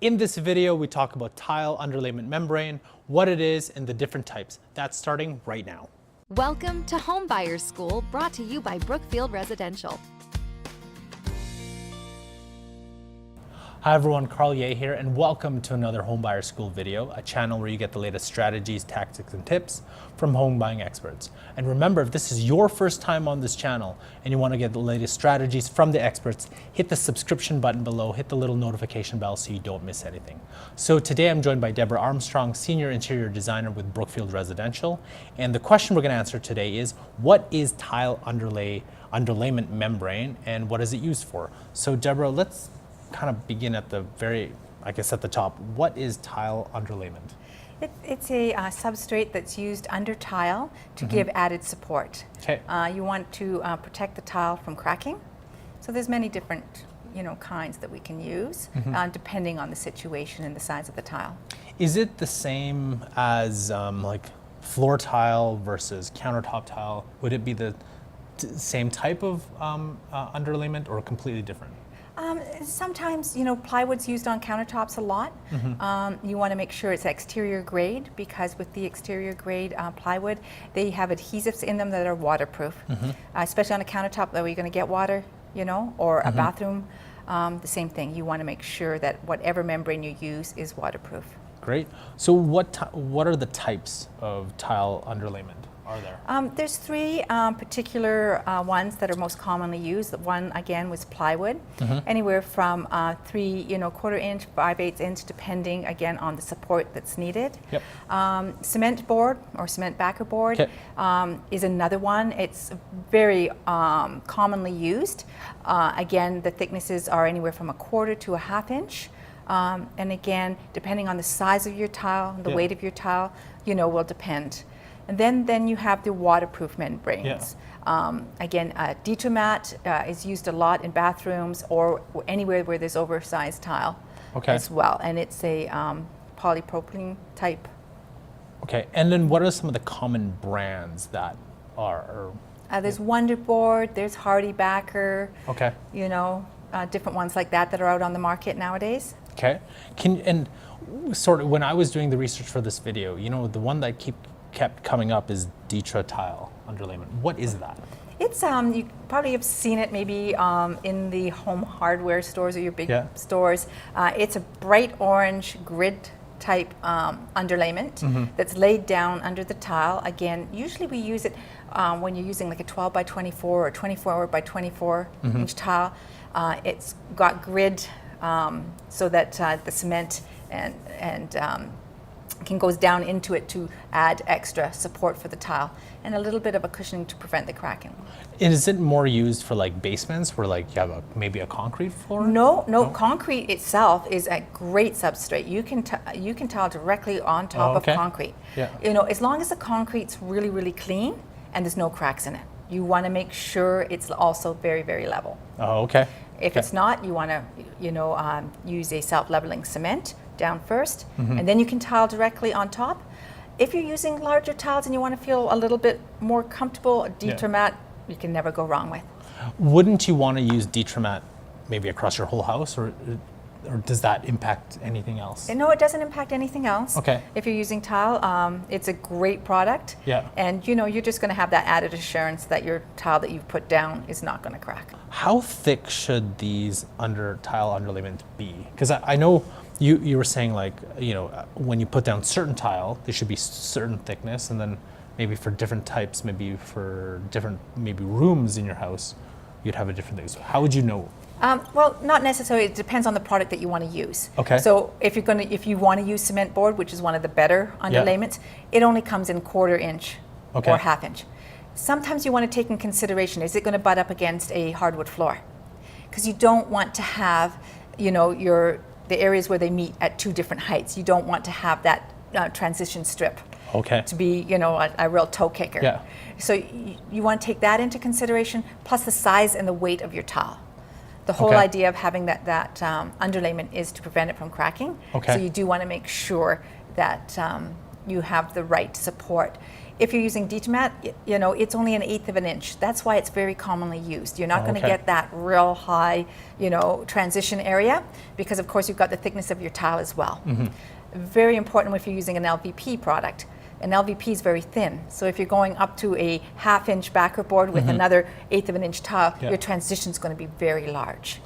In this video, we talk about tile underlayment membrane, what it is, and the different types. That's starting right now. Welcome to Home Buyers School, brought to you by Brookfield Residential. Hi everyone, Carl Ye here, and welcome to another Home Buyer School video, a channel where you get the latest strategies, tactics, and tips from home buying experts. And remember, if this is your first time on this channel and you want to get the latest strategies from the experts, hit the subscription button below, hit the little notification bell so you don't miss anything. So today I'm joined by Detra Armstrong, Senior Interior Designer with Brookfield Residential. And the question we're going to answer today is, what is tile underlayment membrane and what is it used for? So Detra, let's kind of begin at the very, I guess at the top. What is tile underlayment? It's a substrate that's used under tile to give added support. Okay. You want to protect the tile from cracking. So there's many different kinds that we can use depending on the situation and the size of the tile. Is it the same as like floor tile versus countertop tile? Would it be the same type of underlayment or completely different? Sometimes, plywood's used on countertops a lot. You want to make sure it's exterior grade, because with the exterior grade plywood, they have adhesives in them that are waterproof. Especially on a countertop where you're going to get water, or a bathroom, the same thing. You want to make sure that whatever membrane you use is waterproof. Great. So what are the types of tile underlayment? Are there? There's three particular ones that are most commonly used. One, again, was plywood, anywhere from 3 1/4 inch, 5/8 inch, depending again on the support that's needed. Yep. Cement board or cement backer board is another one. It's very commonly used. Again, the thicknesses are anywhere from 1/4 to 1/2 inch. And again, depending on the size of your tile, the weight of your tile, will depend. And then you have the waterproof membranes. Again, Detra mat is used a lot in bathrooms or anywhere where there's oversized tile as well. And it's a polypropylene type. Okay, and then what are some of the common brands that are? There's Wonderboard, there's Hardy Backer, different ones like that are out on the market nowadays. Okay, and sort of when I was doing the research for this video, the one that kept coming up is Detra tile underlayment. What is that? It's you probably have seen it maybe in the home hardware stores or your big stores. It's a bright orange grid type underlayment that's laid down under the tile. Again, usually we use it when you're using like a 12 by 24 or 24 by 24 inch tile. It's got grid so that the cement and goes down into it to add extra support for the tile and a little bit of a cushioning to prevent the cracking. Is it more used for like basements where like you have maybe a concrete floor? No, concrete itself is a great substrate. You can tile directly on top of concrete. As long as the concrete's really, really clean and there's no cracks in it. You want to make sure it's also very, very level. Oh, okay. If it's not, you want to use a self-leveling cement down first, and then you can tile directly on top. If you're using larger tiles and you want to feel a little bit more comfortable, a Detra mat you can never go wrong with. Wouldn't you want to use Detra mat maybe across your whole house, or does that impact anything else? No, it doesn't impact anything else. Okay. If you're using tile, it's a great product. Yeah. And you're just going to have that added assurance that your tile that you've put down is not going to crack. How thick should these tile underlayment be? Because I know you were saying like, when you put down certain tile, there should be certain thickness, and then maybe for different types, maybe for different rooms in your house, you'd have a different thing. So how would you know? Well, not necessarily. It depends on the product that you want to use. Okay. So if you want to use cement board, which is one of the better underlayments, it only comes in 1/4 inch or 1/2 inch. Sometimes you want to take in consideration, is it going to butt up against a hardwood floor? Because you don't want to have, the areas where they meet at two different heights. You don't want to have that transition strip to be, a real toe kicker. Yeah. So you want to take that into consideration, plus the size and the weight of your tile. The whole idea of having that underlayment is to prevent it from cracking. So you do want to make sure that you have the right support. If you're using Detra, you know, it's only 1/8 of an inch. That's why it's very commonly used. You're not going to get that real high, you know, transition area, because of course you've got the thickness of your tile as well. Very important if you're using an LVP product. An LVP is very thin, so if you're going up to a 1/2 inch backer board with another 1/8 of an inch tile, your transition is going to be very large.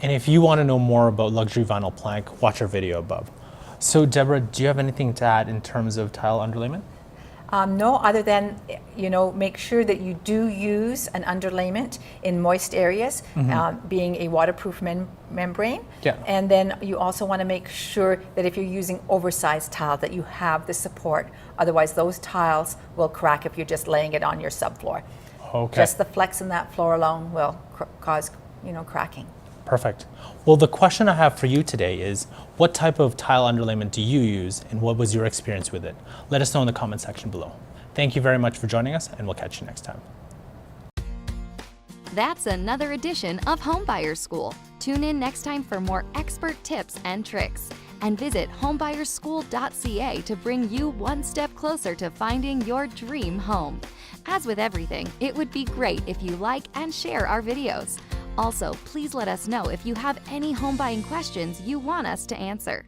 And if you want to know more about luxury vinyl plank, watch our video above. So Deborah, do you have anything to add in terms of tile underlayment? No, other than, you know, make sure that you do use an underlayment in moist areas, being a waterproof membrane. Yeah. And then you also want to make sure that if you're using oversized tile that you have the support. Otherwise, those tiles will crack if you're just laying it on your subfloor. Okay. Just the flex in that floor alone will cause, you know, cracking. Perfect. Well, the question I have for you today is, what type of tile underlayment do you use, and what was your experience with it? Let us know in the comment section below. Thank you very much for joining us, and we'll catch you next time. That's another edition of Homebuyer School. Tune in next time for more expert tips and tricks. And visit homebuyersschool.ca to bring you one step closer to finding your dream home. As with everything, it would be great if you like and share our videos. Also, please let us know if you have any home buying questions you want us to answer.